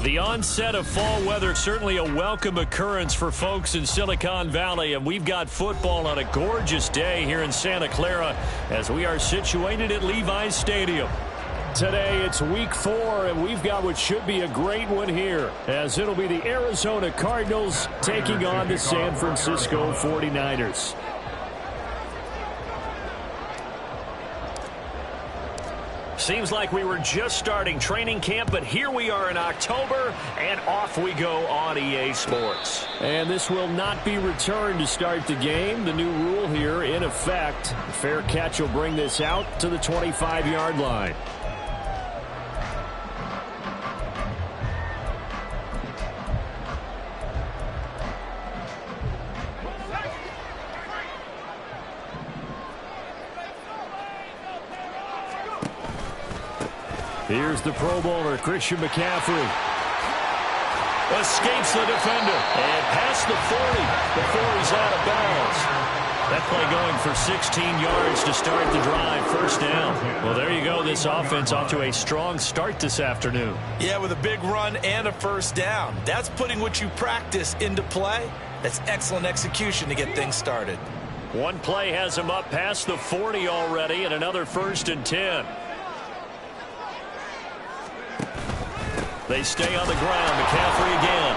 The onset of fall weather, certainly a welcome occurrence for folks in Silicon Valley, and we've got football on a gorgeous day here in Santa Clara as we are situated at Levi's Stadium. Today it's week 4, and we've got what should be a great one here, as it'll be the Arizona Cardinals taking on the San Francisco 49ers. Seems like we were just starting training camp, but here we are in October, and off we go on EA Sports. And this will not be returned to start the game. The new rule here in effect. A fair catch will bring this out to the 25-yard line. Here's the Pro Bowler, Christian McCaffrey. Escapes the defender. And past the 40 before he's out of bounds. That play going for 16 yards to start the drive. First down. Well, there you go. This offense off to a strong start this afternoon. Yeah, with a big run and a first down. That's putting what you practice into play. That's excellent execution to get things started. One play has him up past the 40 already, and another 1st and 10. They stay on the ground. McCaffrey again.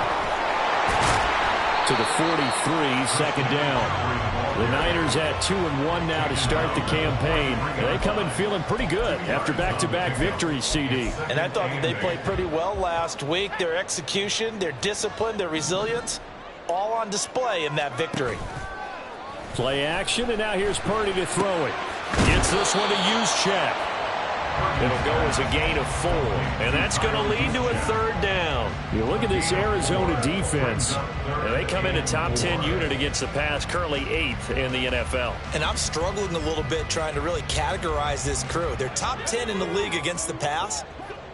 To the 43, second down. The Niners at 2-1 now to start the campaign. They come in feeling pretty good after back-to-back victories, CD. And I thought that they played pretty well last week. Their execution, their discipline, their resilience, all on display in that victory. Play action, and now here's Purdy to throw it. Gets this one to Juszczyk. It'll go as a gain of 4, and that's going to lead to a 3rd down. You look at this Arizona defense, and they come in a top 10 unit against the pass, currently 8th in the NFL. And I'm struggling a little bit trying to really categorize this crew. They're top 10 in the league against the pass,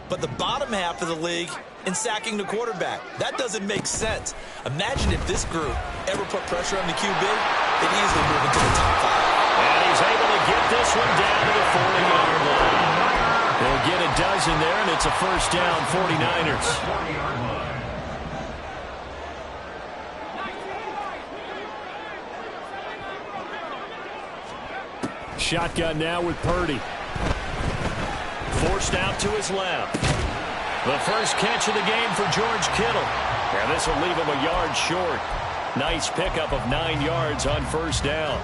but the bottom half of the league in sacking the quarterback. That doesn't make sense. Imagine if this group ever put pressure on the QB, they'd easily move into the top 5. And he's able to get this one down to the 40-yard line. They'll get a dozen there, and it's a first down, 49ers. Shotgun now with Purdy. Forced out to his left. The first catch of the game for George Kittle. And this will leave him a yard short. Nice pickup of 9 yards on first down.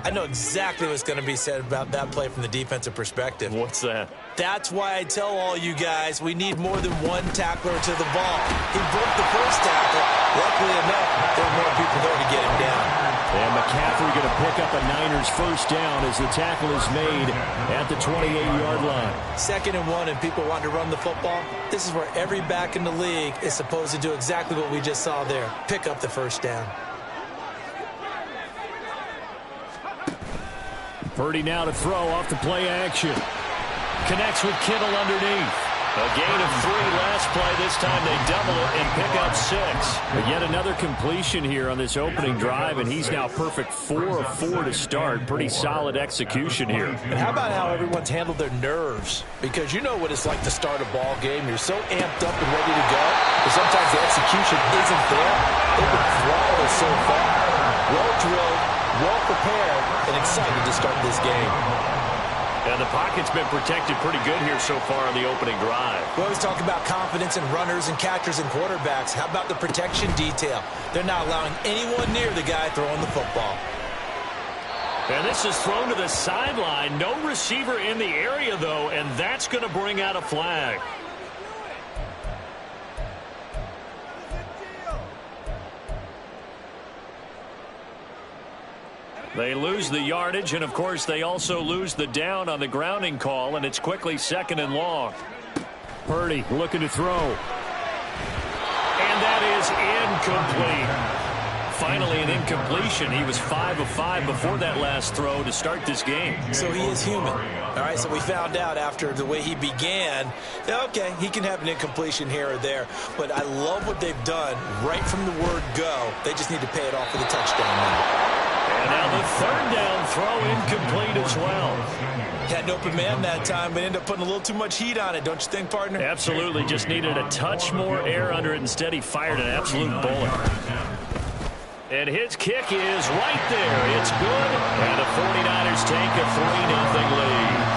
I know exactly what's going to be said about that play from the defensive perspective. What's that? That's why I tell all you guys we need more than one tackler to the ball. He broke the first tackle. Luckily enough, there were more people there to get him down. And McCaffrey going to pick up a Niners first down as the tackle is made at the 28-yard line. 2nd and 1, and people want to run the football. This is where every back in the league is supposed to do exactly what we just saw there. Pick up the first down. Purdy now to throw off the play action. Connects with Kittle underneath. A gain of 3 last play. This time they double it and pick up 6. But yet another completion here on this opening drive, and he's now perfect 4 of 4 to start. Pretty solid execution here. And how about how everyone's handled their nerves? Because you know what it's like to start a ball game. You're so amped up and ready to go, but sometimes the execution isn't there. They've been flawless so far. Well drilled, well prepared, and excited to start this game. And the pocket's been protected pretty good here so far on the opening drive. We always talk about confidence in runners and catchers and quarterbacks. How about the protection detail? They're not allowing anyone near the guy throwing the football. And this is thrown to the sideline. No receiver in the area, though, and that's going to bring out a flag. They lose the yardage, and, of course, they also lose the down on the grounding call, and it's quickly 2nd and long. Purdy looking to throw. And that is incomplete. Finally, an incompletion. He was 5 of 5 before that last throw to start this game. So he is human. All right, so we found out after the way he began, okay, he can have an incompletion here or there. But I love what they've done right from the word go. They just need to pay it off with a touchdown now. And now the third down throw incomplete as well. Had an open man that time, but ended up putting a little too much heat on it, don't you think, partner? Absolutely. Just needed a touch more air under it. Instead, he fired an absolute bullet. And his kick is right there. It's good. And the 49ers take a 3-0 lead.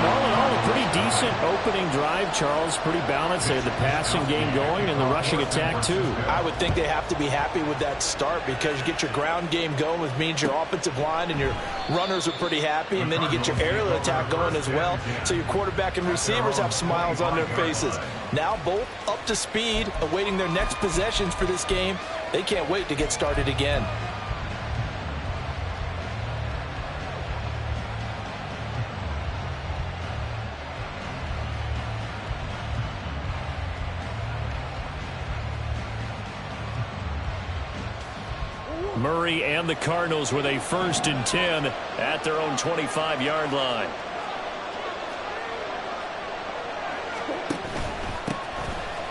All in all, a pretty decent opening drive, Charles. Pretty balanced. They had the passing game going and the rushing attack, too. I would think they have to be happy with that start because you get your ground game going, which means your offensive line and your runners are pretty happy, and then you get your aerial attack going as well. So your quarterback and receivers have smiles on their faces. Now both up to speed, awaiting their next possessions for this game. They can't wait to get started again. Murray and the Cardinals with a 1st and 10 at their own 25-yard line.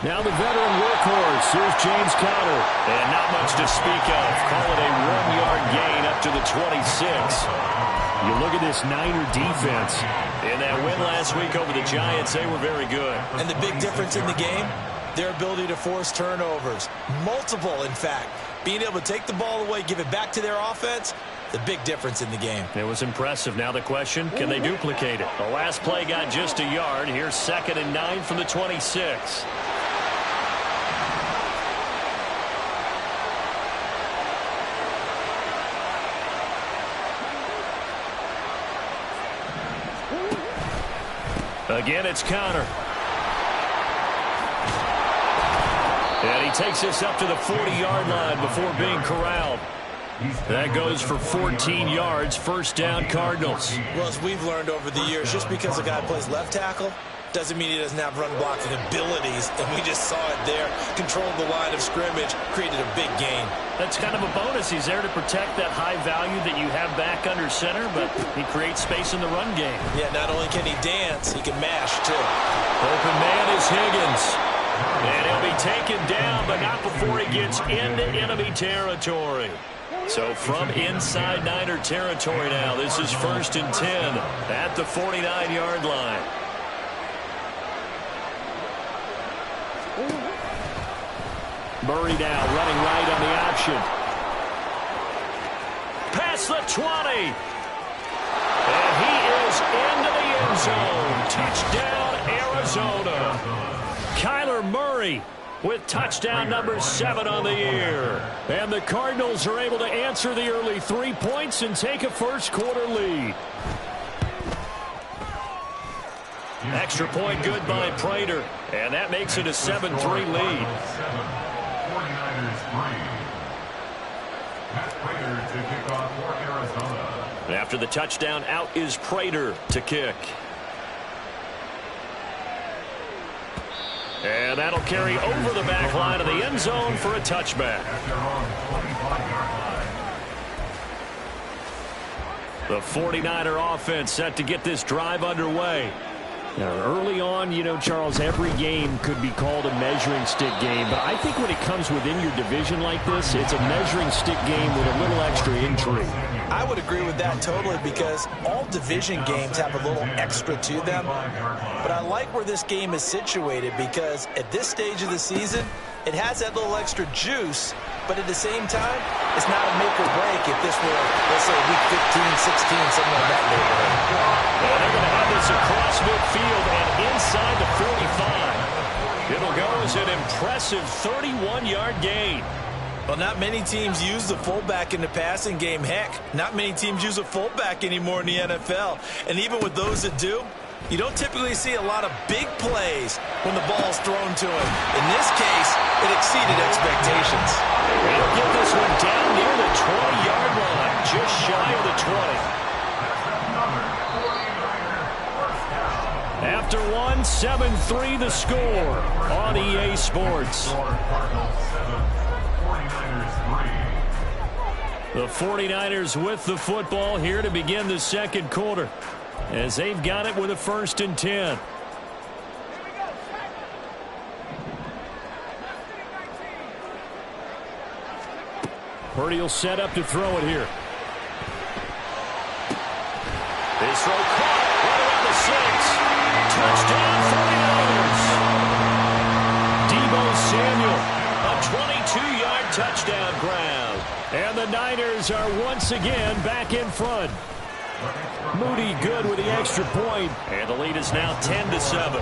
Now the veteran workhorse. Here's James Conner. And not much to speak of. Call it a 1-yard gain up to the 26. You look at this Niner defense. In that win last week over the Giants, they were very good. And the big difference in the game, their ability to force turnovers. Multiple, in fact. Being able to take the ball away, give it back to their offense, the big difference in the game. It was impressive. Now the question, can they duplicate it? The last play got just a yard. Here's 2nd and 9 from the 26. Again, it's Conner. And he takes this up to the 40-yard line before being corralled. That goes for 14 yards. 1st down, Cardinals. Well, as we've learned over the years, just because a guy plays left tackle doesn't mean he doesn't have run blocking abilities. And we just saw it there. Controlled the line of scrimmage, created a big gain. That's kind of a bonus. He's there to protect that high value that you have back under center, but he creates space in the run game. Yeah, not only can he dance, he can mash, too. Open man is Higgins. And he'll be taken down, but not before he gets into enemy territory. So from inside Niner territory now, this is 1st and 10 at the 49-yard line. Murray now running right on the option. Past the 20. And he is into the end zone. Touchdown, Arizona. Kyler Murray with touchdown number 7 on the year. And the Cardinals are able to answer the early 3 points and take a first-quarter lead. Extra point good by Prater. And that makes it a 7-3 lead. After the touchdown, out is Prater to kick. And that'll carry over the back line of the end zone for a touchback. The 49er offense set to get this drive underway. Now, early on, you know, Charles, every game could be called a measuring stick game. But I think when it comes within your division like this, it's a measuring stick game with a little extra intrigue. I would agree with that totally because all division games have a little extra to them. But I like where this game is situated because at this stage of the season, it has that little extra juice. But at the same time, it's not a make or break if this were, let's say, week 15, 16, something like that neighborhood. Well, they're going to have this across midfield and inside the 45. It'll go as an impressive 31-yard gain. Well, not many teams use the fullback in the passing game. Heck, not many teams use a fullback anymore in the NFL. And even with those that do, you don't typically see a lot of big plays when the ball's thrown to him. In this case, it exceeded expectations. He'll get this one down near the 20-yard line, just shy of the 20. After one, 7-3 the score on EA Sports. The 49ers with the football here to begin the second quarter as they've got it with a 1st and 10. Purdy will set up to throw it here. His throw caught right around the 6. Touchdown 49ers. Deebo Samuel, a 22-yard touchdown grab. And the Niners are once again back in front. Moody good with the extra point. And the lead is now 10-7.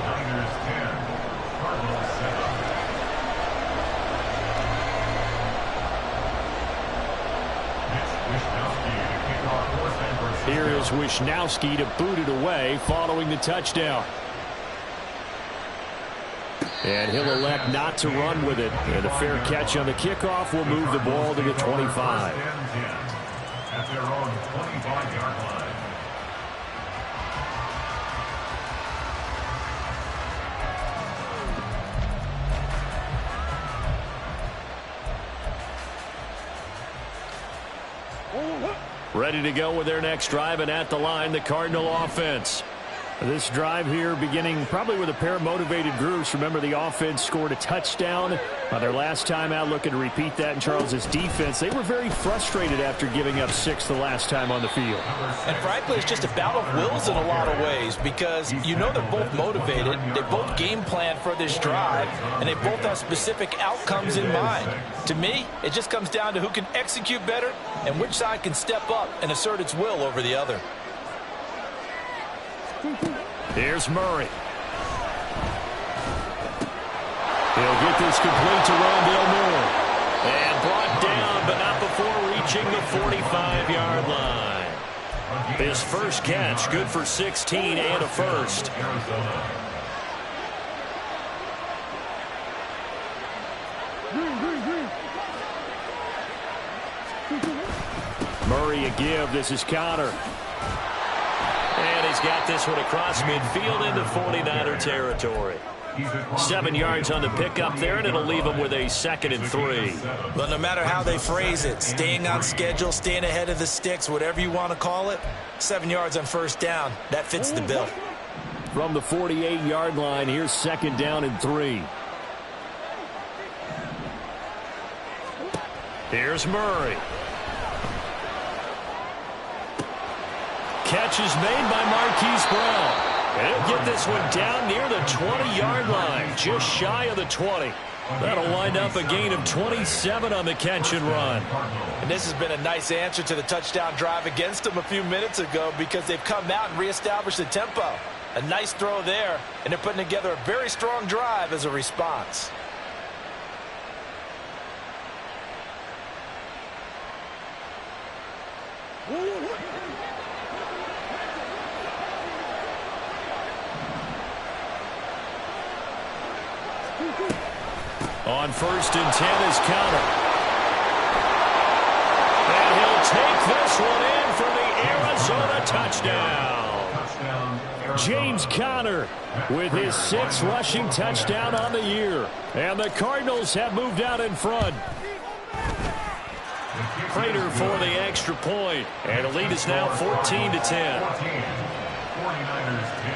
Here is Wishnowsky to boot it away following the touchdown. And he'll elect not to run with it. And a fair catch on the kickoff will move the ball to the 25. At their own 25-yard line. Ready to go with their next drive, and at the line, the Cardinal offense. This drive here beginning probably with a pair of motivated groups. Remember, the offense scored a touchdown on their last time out, looking to repeat that in Charles's defense. They were very frustrated after giving up 6 the last time on the field. And frankly, it's just a battle of wills in a lot of ways, because you know they're both motivated, they both game plan for this drive, and they both have specific outcomes in mind. To me, it just comes down to who can execute better and which side can step up and assert its will over the other. Here's Murray. He'll get this complete to Rondale Moore. And brought down, but not before reaching the 45-yard line. His first catch, good for 16 and a first. Murray a give. This is Connor. And he's got this one across midfield into 49er territory. 7 yards on the pickup there, and it'll leave him with a 2nd and 3. But no matter how they phrase it, staying on schedule, staying ahead of the sticks, whatever you want to call it, 7 yards on first down, that fits the bill. From the 48-yard line, here's 2nd down and 3. Here's Murray. Catch is made by Marquise Brown. And he'll get this one down near the 20-yard line, just shy of the 20. That'll wind up a gain of 27 on the catch and run. And this has been a nice answer to the touchdown drive against them a few minutes ago, because they've come out and reestablished the tempo. A nice throw there, and they're putting together a very strong drive as a response. On 1st and 10 is Connor. And he'll take this one in for the Arizona touchdown. James Conner with his 6th rushing touchdown on the year. And the Cardinals have moved out in front. Prater for the extra point. And the lead is now 14-10. 49ers 10.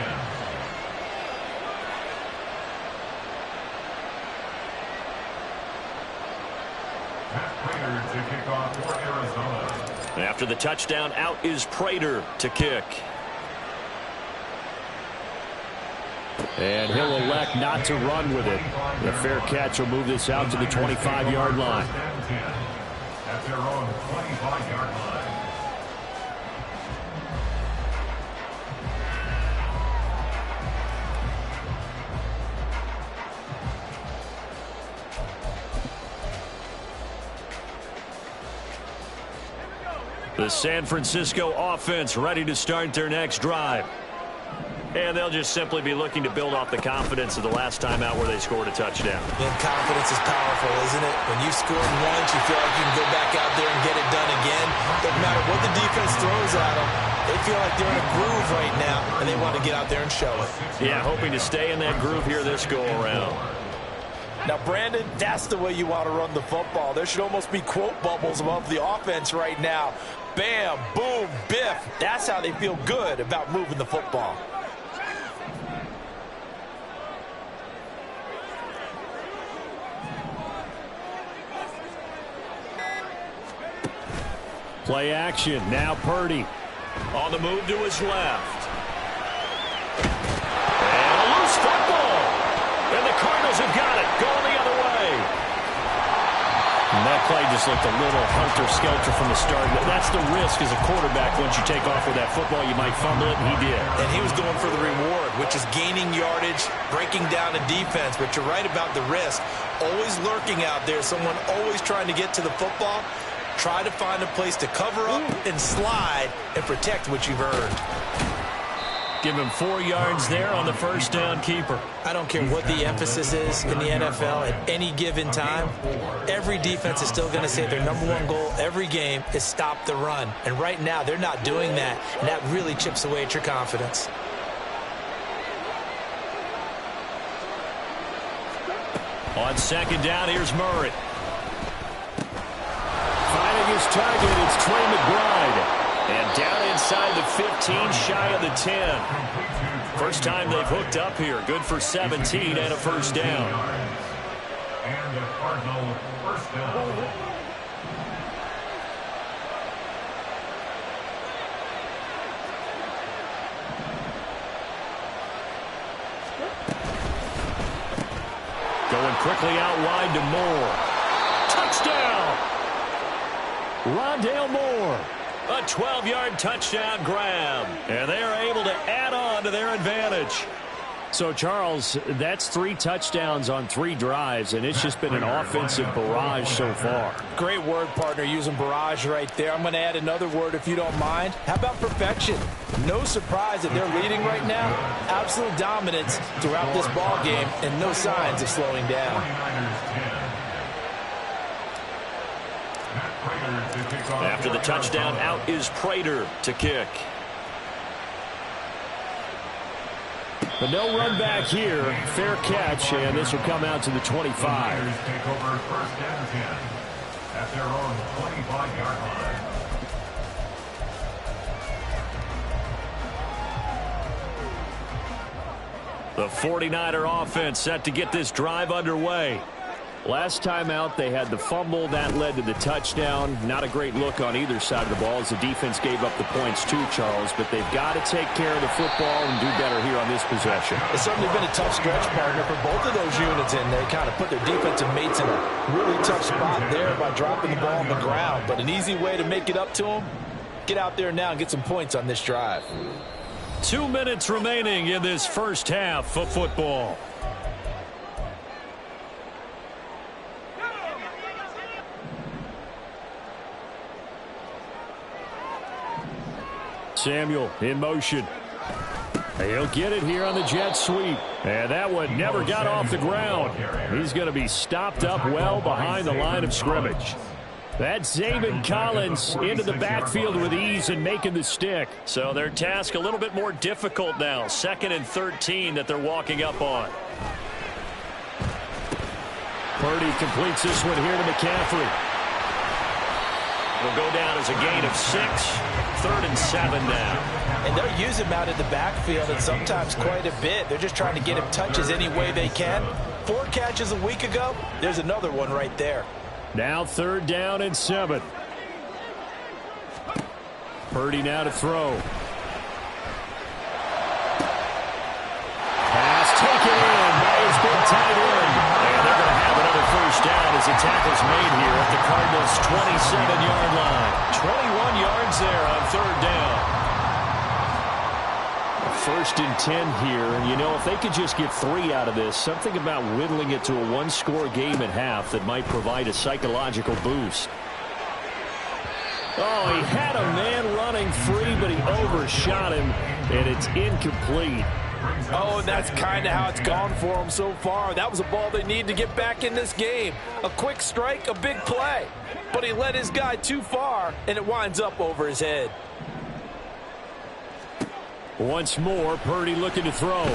After the touchdown, out is Prater to kick. And he'll elect not to run with it. The fair catch will move this out to the 25-yard line. At their own 25-yard line. The San Francisco offense ready to start their next drive. And they'll just simply be looking to build off the confidence of the last time out where they scored a touchdown. And confidence is powerful, isn't it? When you've scored once, you feel like you can go back out there and get it done again. Doesn't matter what the defense throws at them. They feel like they're in a groove right now, and they want to get out there and show it. Yeah, hoping to stay in that groove here this go-around. Now, Brandon, that's the way you want to run the football. There should almost be quote bubbles above the offense right now. Bam, boom, biff. That's how they feel good about moving the football. Play action. Now Purdy. On the move to his left. And a loose football. And the Cardinals have got it. Going the other way. And that play just looked a little helter-skelter from the start. That's the risk as a quarterback. Once you take off with that football, you might fumble it, and he did. And he was going for the reward, which is gaining yardage, breaking down a defense. But you're right about the risk. Always lurking out there, someone always trying to get to the football. Try to find a place to cover up and slide and protect what you've earned. Give him 4 yards there on the first down keeper. I don't care what the emphasis is in the NFL at any given time. Every defense is still going to say their #1 goal every game is stop the run. And right now, they're not doing that, and that really chips away at your confidence. On second down, here's Murray. Finding his target, it's Trey McBride. And down inside the 15, shy of the 10. First time they've hooked up here. Good for 17 and a first down. And the Cardinal first down. Going quickly out wide to Moore. Touchdown! Rondale Moore. A 12-yard touchdown grab. And they're able to add on to their advantage. So, Charles, that's 3 touchdowns on 3 drives, and it's just been an offensive barrage so far. Great word, partner, using barrage right there. I'm going to add another word if you don't mind. How about perfection? No surprise that they're leading right now. Absolute dominance throughout this ball game and no signs of slowing down. After the touchdown, out is Prater to kick. But no run back here. Fair catch, and this will come out to the 25. Take over first and 10 at their own 25-yard line. The 49er offense set to get this drive underway. Last time out, they had the fumble. That led to the touchdown. Not a great look on either side of the ball as the defense gave up the points too, Charles. But they've got to take care of the football and do better here on this possession. It's certainly been a tough stretch, partner, for both of those units, and they kind of put their defensive mates in a really tough spot there by dropping the ball on the ground. But an easy way to make it up to them, get out there now and get some points on this drive. 2 minutes remaining in this first half of football. Samuel in motion. He'll get it here on the jet sweep. And that one never got off the ground. He's going to be stopped up well behind the line of scrimmage. That's Zaven Collins into the backfield with ease and making the stick. So their task a little bit more difficult now. 2nd and 13 that they're walking up on. Purdy completes this one here to McCaffrey. Will go down as a gain of 6. 3rd and 7 now. And they'll use him out in the backfield and sometimes quite a bit. They're just trying to get him touches any way they can. 4 catches a week ago. There's another one right there. Now 3rd down and 7. Purdy now to throw. Pass taken in by his big tight end. And they're going to have another first down as the tackle's made here at the Cardinals' 27-yard line. 21 yards there on 3rd down. 1st and 10 here, and you know, if they could just get 3 out of this, something about whittling it to a 1-score game at half that might provide a psychological boost. Oh, he had a man running free, but he overshot him, and it's incomplete. Oh, and that's kind of how it's gone for them so far. That was a ball they need to get back in this game. A quick strike, a big play. But he led his guy too far, and it winds up over his head. Once more, Purdy looking to throw.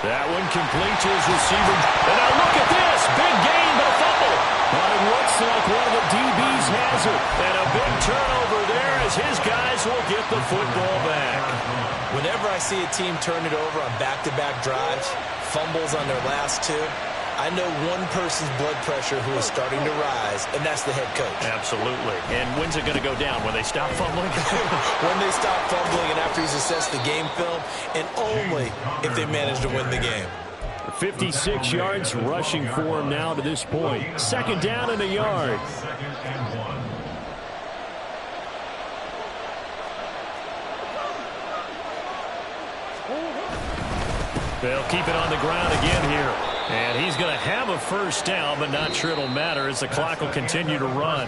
That one complete to his receiver. And now look at this. Big gain, but a fumble. But it looks like one of the DBs has it. And a big turnover there as his guys will get the football back. Whenever I see a team turn it over on back-to-back drives, fumbles on their last 2, I know one person's blood pressure who is starting to rise, and that's the head coach. Absolutely. And when's it going to go down? When they stop fumbling? When they stop fumbling and after he's assessed the game film, and only if they manage to win the game. 56 yards rushing for him now to this point. Second down and a yard. They'll keep it on the ground again here. And he's going to have a first down, but not sure it'll matter as the clock will continue to run.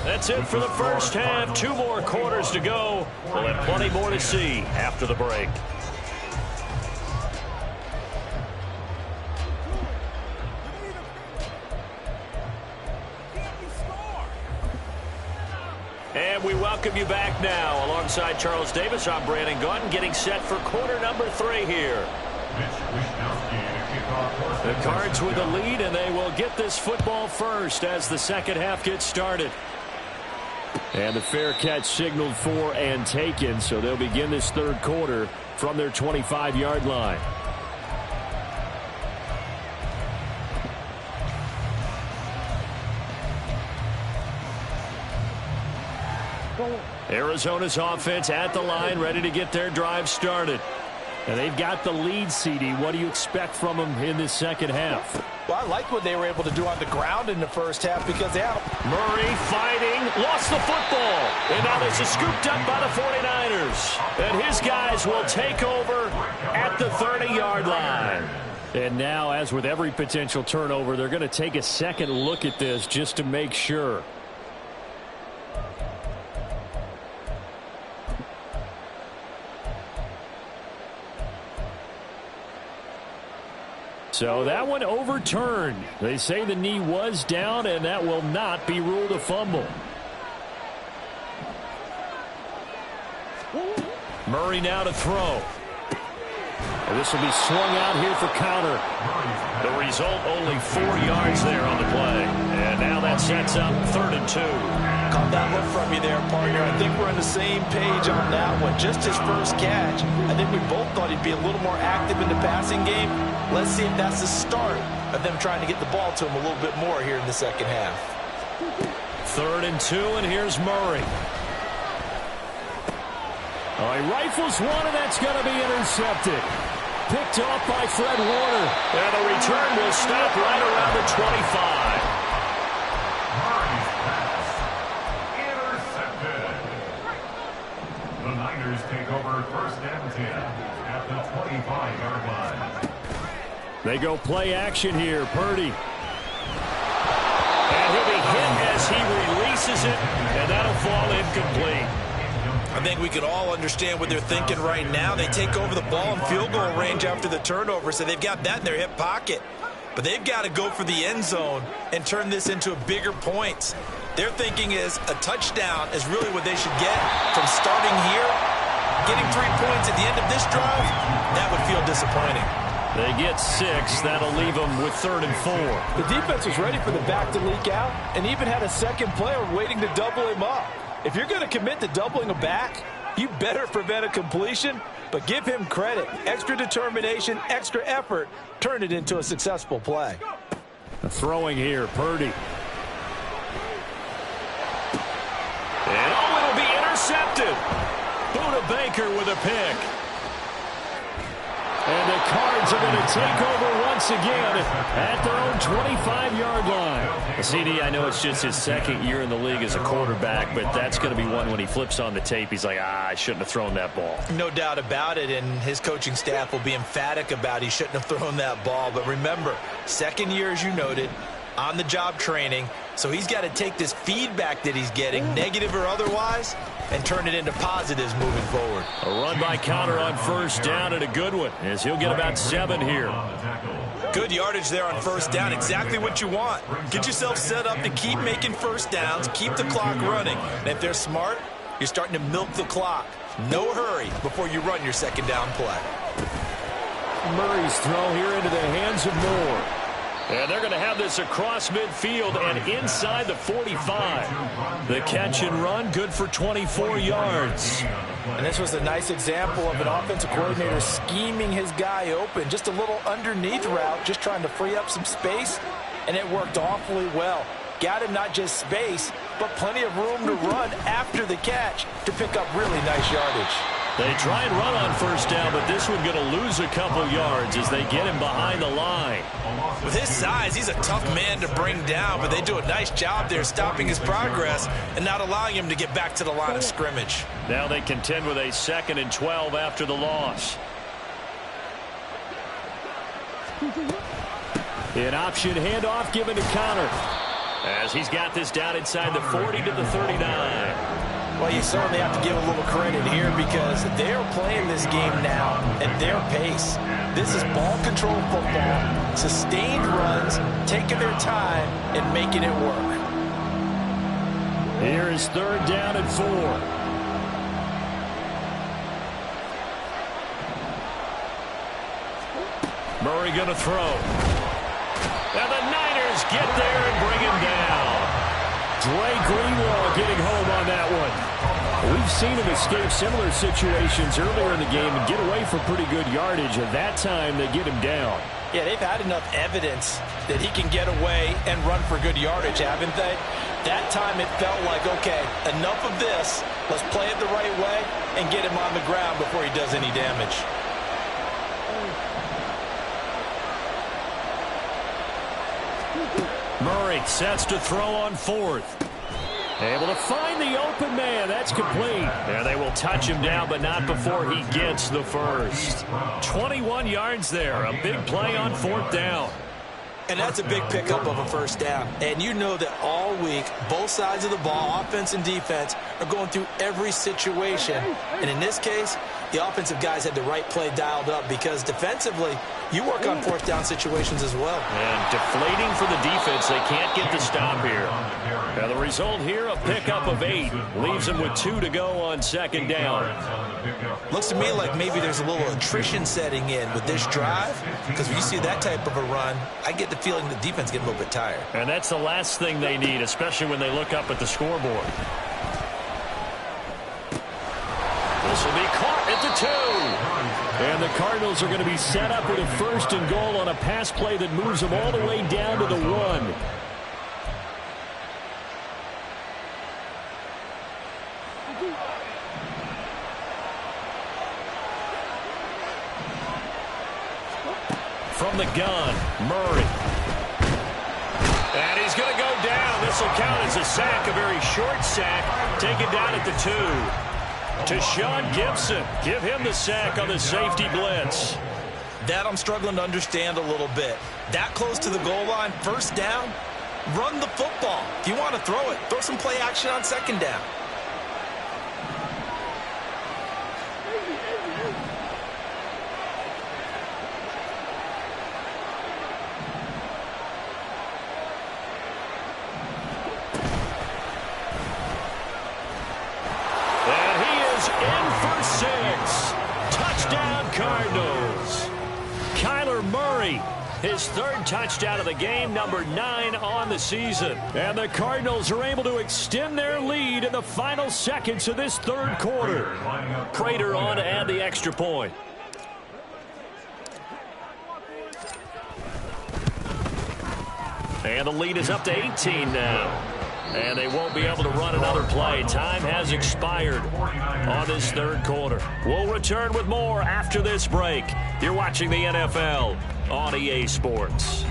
That's it for the first half. 2 more quarters to go. We'll have plenty more to see after the break. And we welcome you back now. Alongside Charles Davis, I'm Brandon Gaudin, getting set for quarter number 3 here. The Cards with the lead, and they will get this football first as the second half gets started. And the fair catch signaled for and taken, so they'll begin this third quarter from their 25-yard line. Arizona's offense at the line, ready to get their drive started. And they've got the lead, CD. What do you expect from them in this second half? Well, I like what they were able to do on the ground in the first half because they had Murray fighting, lost the football. And now this is scooped up by the 49ers. And his guys will take over at the 30-yard line. And now, as with every potential turnover, they're going to take a second look at this just to make sure. So that one overturned. They say the knee was down, and that will not be ruled a fumble. Murray now to throw. And this will be swung out here for counter. The result, only 4 yards there on the play. And now that sets up 3rd and 2. Caught that look from you there, partner. I think we're on the same page on that one. Just his first catch. I think we both thought he'd be a little more active in the passing game. Let's see if that's the start of them trying to get the ball to him a little bit more here in the second half. 3rd and 2, and here's Murray. Oh, he rifles one, and that's going to be intercepted. Picked off by Fred Warner. And the return will stop right around the 25. Murray's pass intercepted. The Niners take over 1st and 10 at the 25-yard line. They go play action here. Purdy. And he'll be hit as he releases it, and that'll fall incomplete. I think we can all understand what they're thinking right now. They take over the ball in field goal range after the turnover, so they've got that in their hip pocket. But they've got to go for the end zone and turn this into a bigger points. Their thinking is a touchdown is really what they should get from starting here. Getting 3 points at the end of this drive, that would feel disappointing. They get 6. That'll leave them with 3rd and 4. The defense was ready for the back to leak out and even had a second player waiting to double him up. If you're going to commit to doubling a back, you better prevent a completion, but give him credit. Extra determination, extra effort, turned it into a successful play. Throwing here, Purdy. And it'll be intercepted. Budda Baker with a pick. And the Cards are going to take over once again at their own 25-yard line. CD, I know it's just his second year in the league as a quarterback, but that's going to be one when he flips on the tape. He's like, I shouldn't have thrown that ball. No doubt about it, and his coaching staff will be emphatic about he shouldn't have thrown that ball. But remember, second year, as you noted, on-the-job training, so he's got to take this feedback that he's getting, negative or otherwise, and turn it into positives moving forward. A run by Counter on 1st down, and a good one, as he'll get about 7 here. Good yardage there on 1st down, exactly what you want. Get yourself set up to keep making 1st downs, keep the clock running. And if they're smart, you're starting to milk the clock. No hurry before you run your 2nd down play. Murray's throw here into the hands of Moore. And they're going to have this across midfield and inside the 45. The catch and run, good for 24 yards. And this was a nice example of an offensive coordinator scheming his guy open. Just a little underneath route, just trying to free up some space, and it worked awfully well. Got him not just space, but plenty of room to run after the catch to pick up really nice yardage. They try and run on first down, but this one going to lose a couple yards as they get him behind the line. With his size, he's a tough man to bring down, but they do a nice job there stopping his progress and not allowing him to get back to the line of scrimmage. Now they contend with a 2nd and 12 after the loss. An option handoff given to Connor as he's got this down inside the 40 to the 39. Well, you certainly have to give a little credit here because they're playing this game now at their pace. This is ball control football, sustained runs, taking their time and making it work. Here is 3rd down and 4. Murray going to throw. And the Niners get there and bring him down. Dre Greenlaw getting home on that one. We've seen him escape similar situations earlier in the game and get away for pretty good yardage. At that time, they get him down. Yeah, they've had enough evidence that he can get away and run for good yardage, haven't they? That time it felt like, okay, enough of this. Let's play it the right way and get him on the ground before he does any damage. Murray sets to throw on 4th. Able to find the open man. That's complete. And they will touch him down, but not before he gets the first. 21 yards there. A big play on 4th down. And that's a big pickup of a first down. And you know that all week, both sides of the ball, offense and defense, are going through every situation. And in this case, the offensive guys had the right play dialed up because defensively, you work on 4th down situations as well. And deflating for the defense. They can't get the stop here. Now the result here, a pickup of 8. Leaves them with 2 to go on 2nd down. Looks to me like maybe there's a little attrition setting in with this drive because when you see that type of a run, I get the feeling the defense getting a little bit tired. And that's the last thing they need, especially when they look up at the scoreboard. This will be caught at the 2. And the Cardinals are going to be set up with a 1st and goal on a pass play that moves them all the way down to the 1. From the gun, Murray. And he's going to go down. This will count as a sack, a very short sack. Taken down at the 2. To Sean Gibson. Give him the sack on the safety blitz. That I'm struggling to understand a little bit. That close to the goal line, 1st down, run the football. If you want to throw it, throw some play action on 2nd down. His 3rd touchdown of the game, number 9 on the season. And the Cardinals are able to extend their lead in the final seconds of this 3rd quarter. Prater on to add the extra point. And the lead is up to 18 now. And they won't be able to run another play. Time has expired on this 3rd quarter. We'll return with more after this break. You're watching the NFL on EA Sports.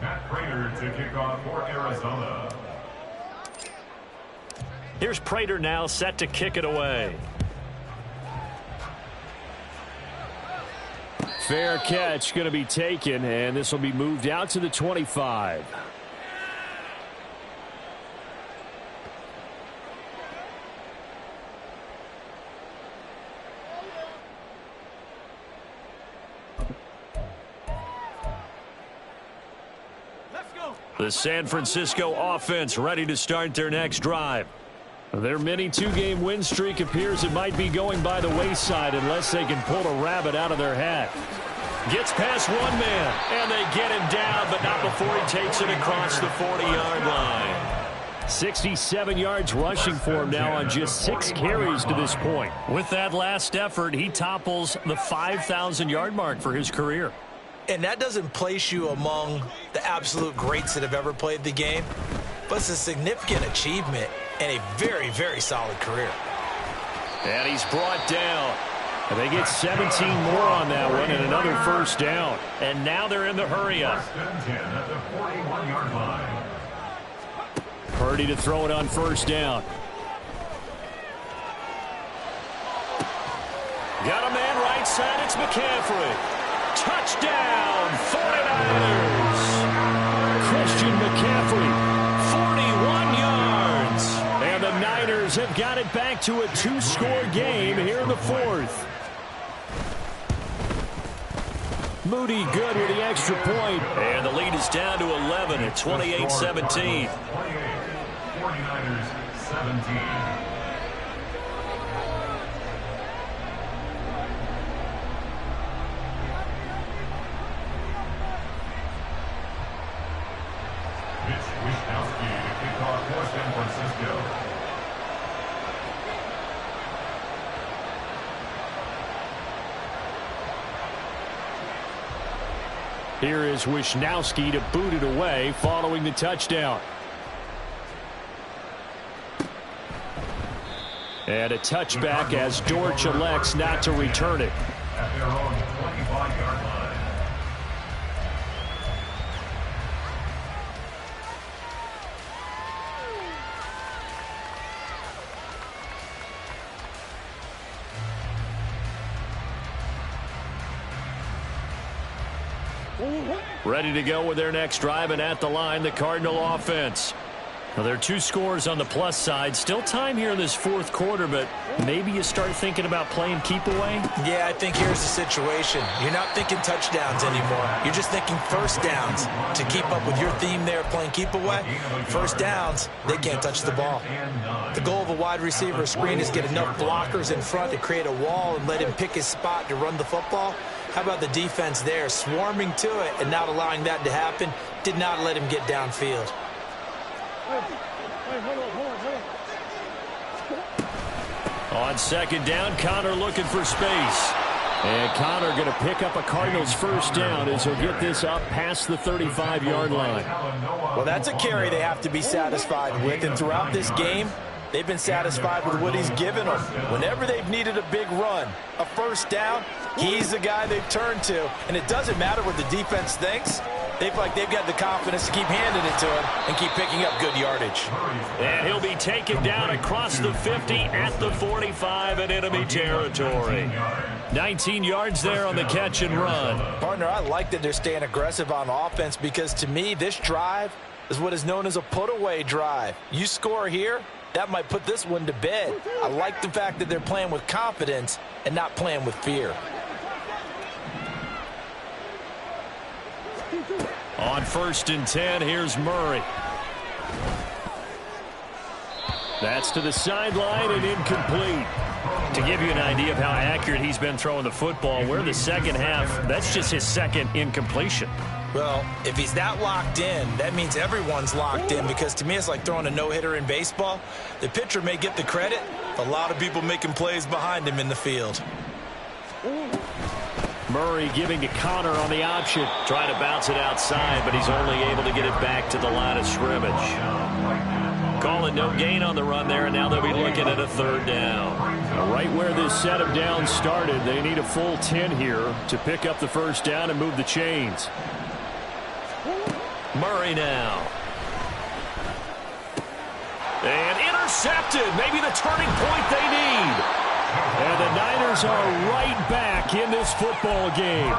Matt Prater to kick off for Arizona. Here's Prater now set to kick it away. Fair catch going to be taken, and this will be moved out to the 25. The San Francisco offense ready to start their next drive. Their mini 2-game win streak appears it might be going by the wayside unless they can pull a rabbit out of their hat. Gets past one man, and they get him down, but not before he takes it across the 40-yard line. 67 yards rushing for him now on just 6 carries to this point. With that last effort, he topples the 5,000-yard mark for his career. And that doesn't place you among the absolute greats that have ever played the game, but it's a significant achievement and a very, very solid career. And he's brought down. And they get 17 more on that one and another first down. And now they're in the hurry-up. At the 41-yard line. Purdy to throw it on first down. Got a man right side. It's McCaffrey. Touchdown, 49ers. Christian McCaffrey, 41 yards. And the Niners have got it back to a 2-score game here in the fourth. Moody good with the extra point. And the lead is down to 11 at 28-17. 49ers 17. Mitch Wishnowsky to kick off for San Francisco. Here is Wishnowsky to boot it away following the touchdown. And a touchback as Dortch elects not to return it. At their own 25-yard line. Ready to go with their next drive, and at the line, the Cardinal offense. Well, there are 2 scores on the plus side. Still time here in this fourth quarter, but maybe you start thinking about playing keep away? Yeah, I think here's the situation. You're not thinking touchdowns anymore. You're just thinking first downs. To keep up with your theme there, playing keep away, first downs, they can't touch the ball. The goal of a wide receiver screen is get enough blockers in front to create a wall and let him pick his spot to run the football. How about the defense there, swarming to it and not allowing that to happen? Did not let him get downfield. On second down, Connor looking for space. And Connor going to pick up a Cardinals first down as he'll get this up past the 35-yard line. Well, that's a carry they have to be satisfied with. And throughout this game, they've been satisfied with what he's given them. Whenever they've needed a big run, a first down, he's the guy they've turned to. And it doesn't matter what the defense thinks. They've got the confidence to keep handing it to him and keep picking up good yardage. And he'll be taken down across the 50 at the 45 in enemy territory. 19 yards there on the catch and run. Partner, I like that they're staying aggressive on offense because to me, this drive is what is known as a put-away drive. You score here, that might put this one to bed. I like the fact that they're playing with confidence and not playing with fear. On first and 10, here's Murray. That's to the sideline and incomplete. To give you an idea of how accurate he's been throwing the football, we're in the second half. That's just his second incompletion. Well, if he's that locked in, that means everyone's locked in because to me it's like throwing a no-hitter in baseball. The pitcher may get the credit, a lot of people making plays behind him in the field. Murray giving to Connor on the option. Trying to bounce it outside, but he's only able to get it back to the line of scrimmage. Calling no gain on the run there, and now they'll be looking at a third down. Right where this set of downs started, they need a full 10 here to pick up the first down and move the chains. Murray now. And intercepted. Maybe the turning point they need. And the Niners are right back in this football game.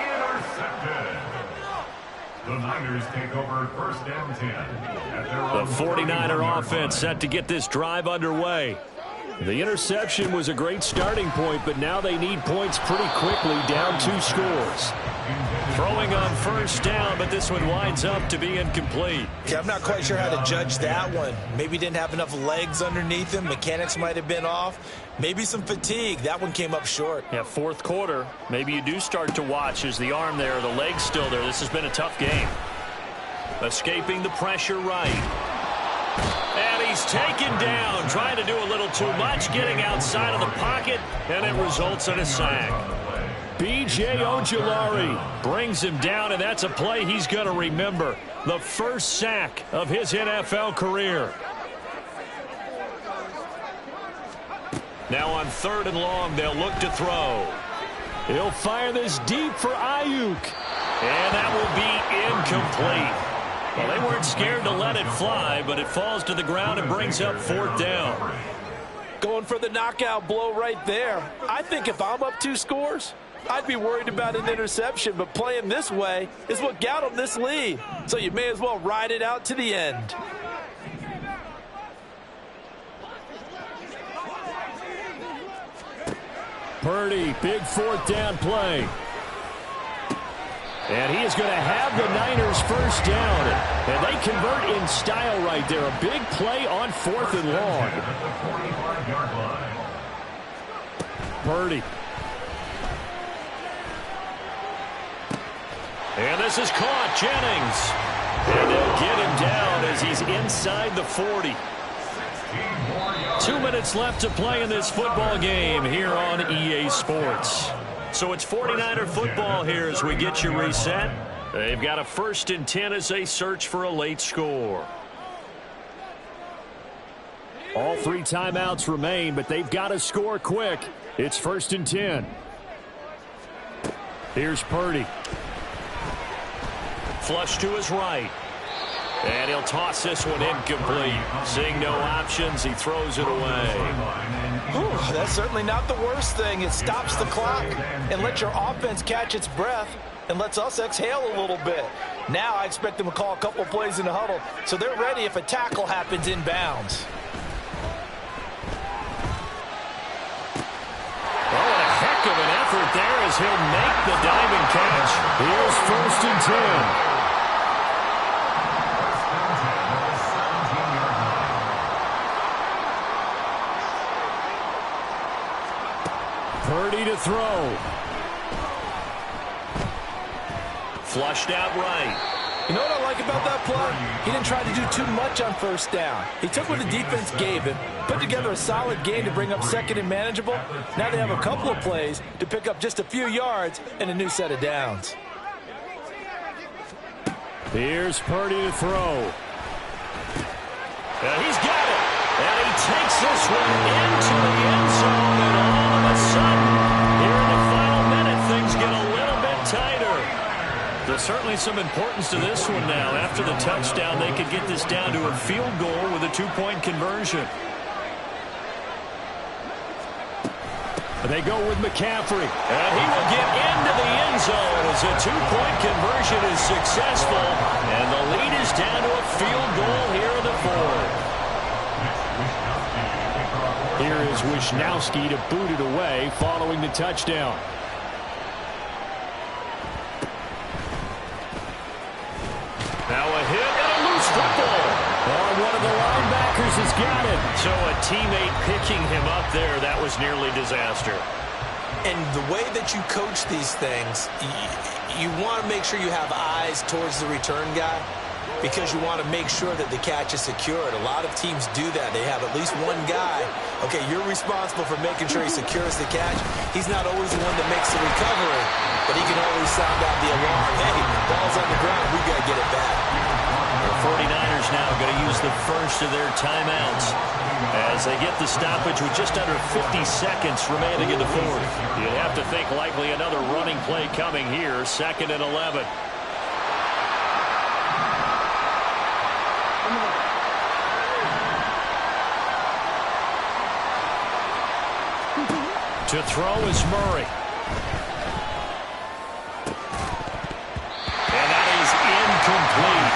Intercepted. The Niners take over first down 10. The 49er offense set to get this drive underway. The interception was a great starting point, but now they need points pretty quickly, down 2 scores. Throwing on first down, but this one winds up to be incomplete. Okay, I'm not quite sure how to judge that one. Maybe didn't have enough legs underneath him. Mechanics might have been off. Maybe some fatigue. That one came up short. Yeah, fourth quarter. Maybe you do start to watch as the arm there, the leg's still there. This has been a tough game. Escaping the pressure right. And he's taken down, trying to do a little too much, getting outside of the pocket, and it results in a sack. B.J. Ojulari brings him down, and that's a play he's going to remember. The first sack of his NFL career. Now on 3rd and long, they'll look to throw. He'll fire this deep for Ayuk. And that will be incomplete. Well, they weren't scared to let it fly, but it falls to the ground and brings up 4th down. Going for the knockout blow right there. I think if I'm up 2 scores, I'd be worried about an interception, but playing this way is what got them this lead. So you may as well ride it out to the end. Purdy, big 4th down play. And he is going to have the Niners first down. And they convert in style right there. A big play on 4th and long. Purdy. And this is caught. Jennings. And they'll get him down as he's inside the 40. 2 minutes left to play in this football game here on EA Sports. So it's 49er football here as we get you reset. They've got a 1st and 10 as they search for a late score. All 3 timeouts remain, but they've got to score quick. It's 1st and 10. Here's Purdy. Flush to his right. And he'll toss this one incomplete. Seeing no options, he throws it away. Whew, that's certainly not the worst thing. It stops the clock and lets your offense catch its breath and lets us exhale a little bit. Now I expect them to call a couple plays in the huddle so they're ready if a tackle happens inbounds. Oh, a heck of an effort there as he'll make the diving catch. Here's 1st and 10. Purdy to throw. Flushed out right. You know what I like about that play? He didn't try to do too much on 1st down. He took what the defense gave him, put together a solid game to bring up 2nd and manageable. Now they have a couple of plays to pick up just a few yards and a new set of downs. Here's Purdy to throw. He's got it. And he takes this one into the end zone. And all of a sudden, here in the final minute, things get a little bit tighter. There's certainly some importance to this one now. After the touchdown, they could get this down to a field goal with a 2-point conversion. They go with McCaffrey. And he will get into the end zone as a 2-point conversion is successful. And the lead is down to a field goal here in the 4th. Here is Wisnowski to boot it away following the touchdown. Now a hit and a loose football. Oh, one of the linebackers has got it. So a teammate picking him up there, that was nearly disaster. And the way that you coach these things, you want to make sure you have eyes towards the return guy, because you want to make sure that the catch is secured. A lot of teams do that. They have at least one guy. Okay, you're responsible for making sure he secures the catch. He's not always the one that makes the recovery, but he can always sound out the alarm. Hey, ball's on the ground. We got to get it back. The 49ers now going to use the first of their timeouts as they get the stoppage with just under 50 seconds remaining in the 4th. You'd have to think likely another running play coming here, 2nd and 11. To throw is Murray. And that is incomplete.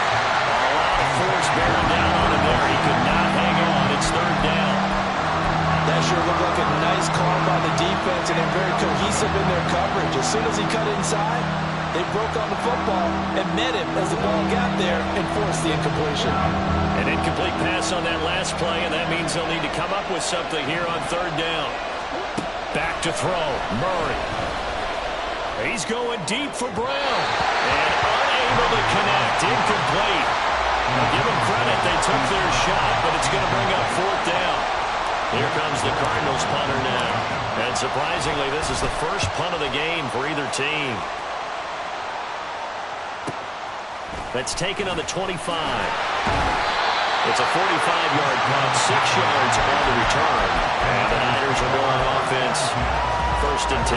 A lot of force bearing down on him there. He could not hang on. It's 3rd down. That sure looked like a nice call by the defense, and they're very cohesive in their coverage. As soon as he cut inside, They broke on the football and met him as the ball got there and forced the incompletion. An incomplete pass on that last play, and that means they'll need to come up with something here on third down. Back to throw. Murray. He's going deep for Brown. And unable to connect. Incomplete. Now give them credit. They took their shot, but it's going to bring up fourth down. Here comes the Cardinals punter now. And surprisingly, this is the first punt of the game for either team. That's taken on the 25. It's a 45-yard punt, 6 yards on the return. And the Niners are going offense, 1st and 10.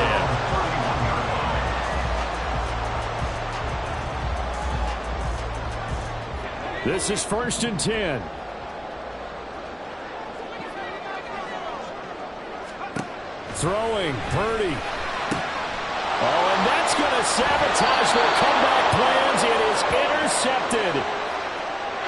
This is 1st and 10. Throwing, Purdy. Oh, and that's going to sabotage their comeback plans. It is intercepted.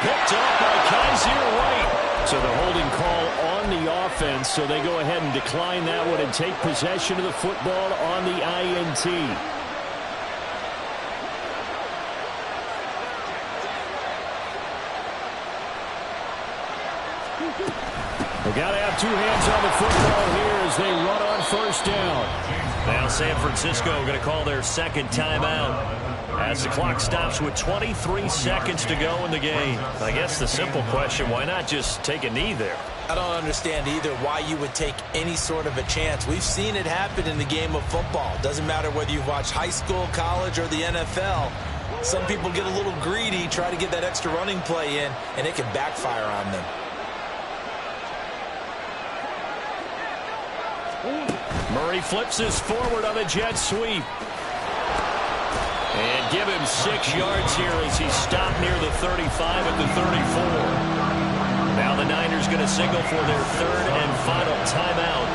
Picked up by Kaiser White. So the holding call on the offense, so they go ahead and decline that one and take possession of the football on the INT. They got to have two hands on the football here as they run on 1st down. Now San Francisco going to call their second timeout as the clock stops with 23 seconds to go in the game. I guess the simple question, why not just take a knee there? I don't understand either why you would take any sort of a chance. We've seen it happen in the game of football. Doesn't matter whether you've watched high school, college, or the NFL. Some people get a little greedy, try to get that extra running play in, and it can backfire on them. Murray flips this forward on a jet sweep. And give him 6 yards here as he's stopped near the 35 at the 34. Now the Niners going to signal for their 3rd and final timeout.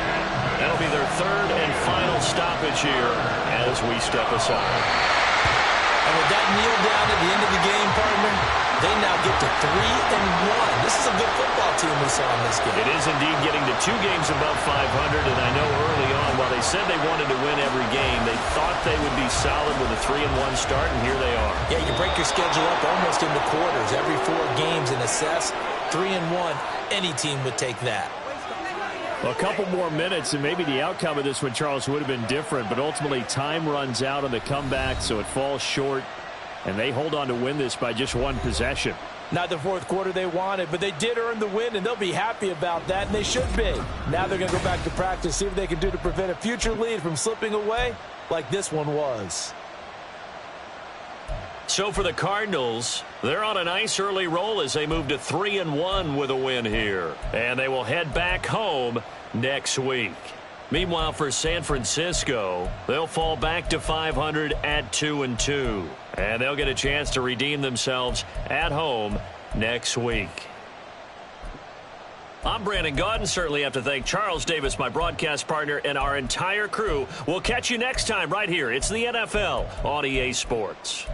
That'll be their 3rd and final stoppage here as we step aside. And with that kneel down at the end of the game, partner, they now get to 3-1. This is a good football team we saw in this game. It is indeed getting to 2 games above 500, and I know early on, while they said they wanted to win every game, they thought they would be solid with a 3-1 start, and here they are. Yeah, you break your schedule up almost into quarters, every 4 games, and assess 3-1. Any team would take that. Well, a couple more minutes, and maybe the outcome of this one, Charles, would have been different, but ultimately time runs out on the comeback, so it falls short. And they hold on to win this by just 1 possession. Not the 4th quarter they wanted, but they did earn the win, and they'll be happy about that, and they should be. Now they're going to go back to practice, see what they can do to prevent a future lead from slipping away like this one was. So for the Cardinals, they're on a nice early roll as they move to 3-1 with a win here. And they will head back home next week. Meanwhile, for San Francisco, they'll fall back to 500 at 2-2. And they'll get a chance to redeem themselves at home next week. I'm Brandon Gaudin. Certainly have to thank Charles Davis, my broadcast partner, and our entire crew. We'll catch you next time right here. It's the NFL on EA Sports.